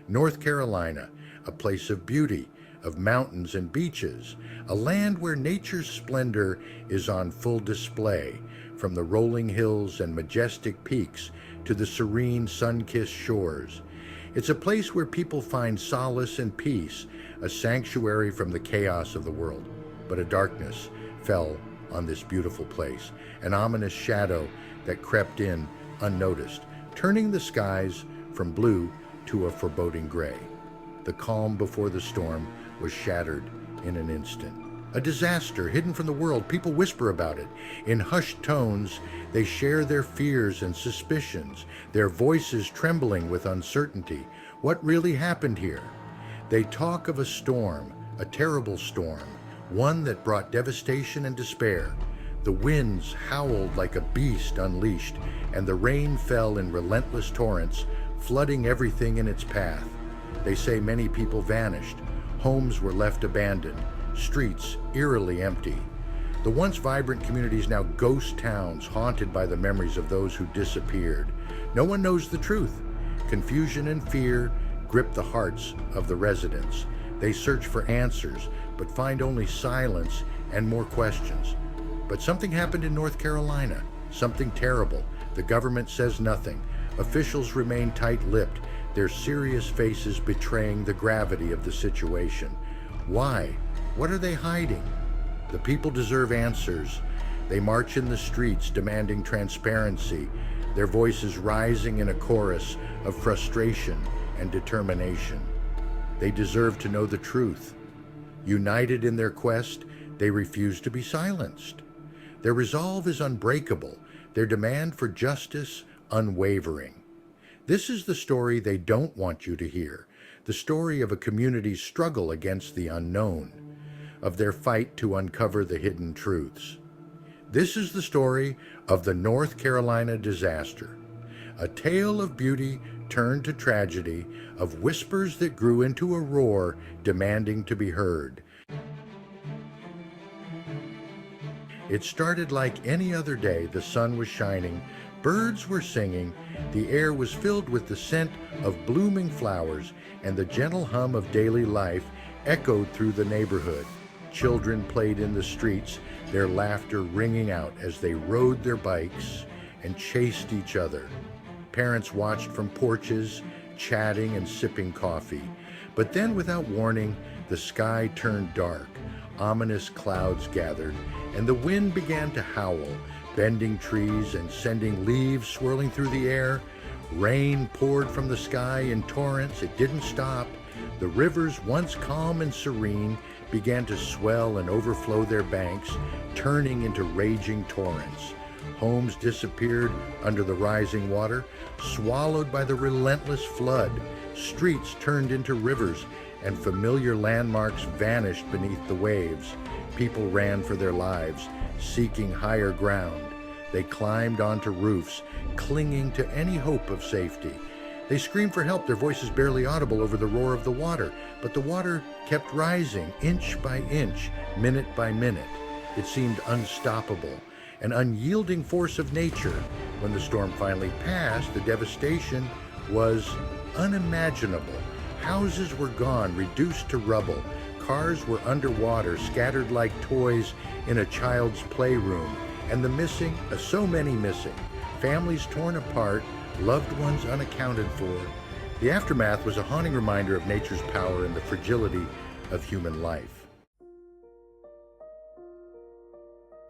North Carolina, a place of beauty, of mountains and beaches, a land where nature's splendor is on full display, from the rolling hills and majestic peaks to the serene sun-kissed shores. It's a place where people find solace and peace, a sanctuary from the chaos of the world. But a darkness fell on this beautiful place, an ominous shadow that crept in unnoticed, turning the skies from blue to a foreboding gray. The calm before the storm was shattered in an instant. A disaster hidden from the world. People whisper about it. In hushed tones, they share their fears and suspicions, their voices trembling with uncertainty. What really happened here? They talk of a storm, a terrible storm, one that brought devastation and despair. The winds howled like a beast unleashed, and the rain fell in relentless torrents, flooding everything in its path. They say many people vanished. Homes were left abandoned, streets eerily empty. The once vibrant communities now ghost towns haunted by the memories of those who disappeared. No one knows the truth. Confusion and fear grip the hearts of the residents. They search for answers, but find only silence and more questions. But something happened in North Carolina, something terrible. The government says nothing. Officials remain tight-lipped, their serious faces betraying the gravity of the situation. Why? What are they hiding? The people deserve answers. They march in the streets demanding transparency, their voices rising in a chorus of frustration and determination. They deserve to know the truth. United in their quest, they refuse to be silenced. Their resolve is unbreakable, their demand for justice unwavering. This is the story they don't want you to hear, the story of a community's struggle against the unknown, of their fight to uncover the hidden truths. This is the story of the North Carolina disaster, a tale of beauty turned to tragedy, of whispers that grew into a roar demanding to be heard. It started like any other day. The sun was shining, birds were singing, the air was filled with the scent of blooming flowers, and the gentle hum of daily life echoed through the neighborhood. Children played in the streets, their laughter ringing out as they rode their bikes and chased each other. Parents watched from porches, chatting and sipping coffee. But then, without warning, the sky turned dark. Ominous clouds gathered, and the wind began to howl, bending trees and sending leaves swirling through the air. Rain poured from the sky in torrents. It didn't stop. The rivers, once calm and serene, began to swell and overflow their banks, turning into raging torrents. Homes disappeared under the rising water, swallowed by the relentless flood. Streets turned into rivers, and familiar landmarks vanished beneath the waves. People ran for their lives, seeking higher ground. They climbed onto roofs, clinging to any hope of safety. They screamed for help, their voices barely audible over the roar of the water. But the water kept rising, inch by inch, minute by minute. It seemed unstoppable, an unyielding force of nature. When the storm finally passed, the devastation was unimaginable. Houses were gone, reduced to rubble. Cars were underwater, scattered like toys in a child's playroom. And the missing, so many missing. Families torn apart, loved ones unaccounted for. The aftermath was a haunting reminder of nature's power and the fragility of human life.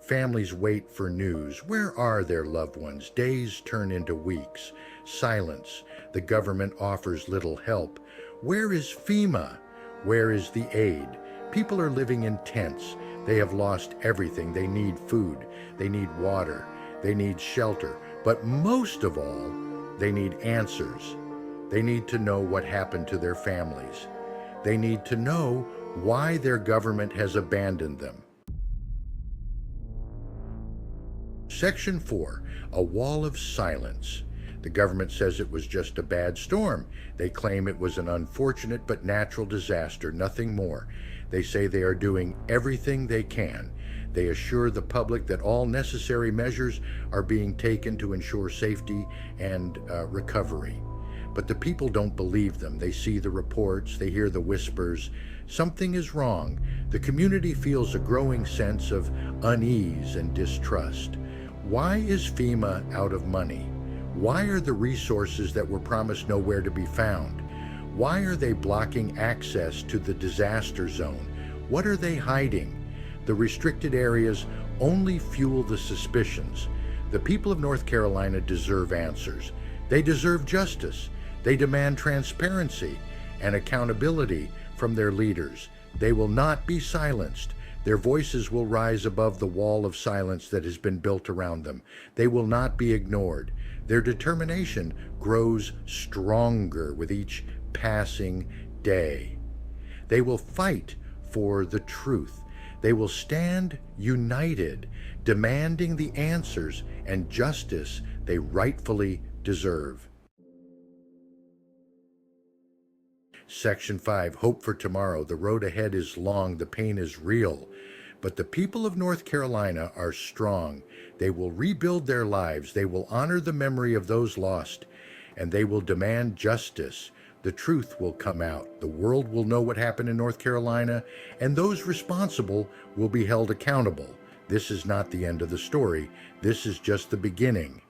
Families wait for news. Where are their loved ones? Days turn into weeks. Silence. The government offers little help. Where is FEMA? Where is the aid? People are living in tents. They have lost everything. They need food. They need water. They need shelter. But most of all, they need answers. They need to know what happened to their families. They need to know why their government has abandoned them. Section 4, a wall of silence. The government says it was just a bad storm. They claim it was an unfortunate but natural disaster, nothing more. They say they are doing everything they can. They assure the public that all necessary measures are being taken to ensure safety and recovery. But the people don't believe them. They see the reports, they hear the whispers. Something is wrong. The community feels a growing sense of unease and distrust. Why is FEMA out of money? Why are the resources that were promised nowhere to be found? Why are they blocking access to the disaster zone? What are they hiding? The restricted areas only fuel the suspicions. The people of North Carolina deserve answers. They deserve justice. They demand transparency and accountability from their leaders. They will not be silenced. Their voices will rise above the wall of silence that has been built around them. They will not be ignored. Their determination grows stronger with each passing day. They will fight for the truth. They will stand united, demanding the answers and justice they rightfully deserve. Section 5, Hope for Tomorrow. The road ahead is long, the pain is real. But the people of North Carolina are strong. They will rebuild their lives. They will honor the memory of those lost. And they will demand justice. The truth will come out. The world will know what happened in North Carolina, and those responsible will be held accountable. This is not the end of the story. This is just the beginning.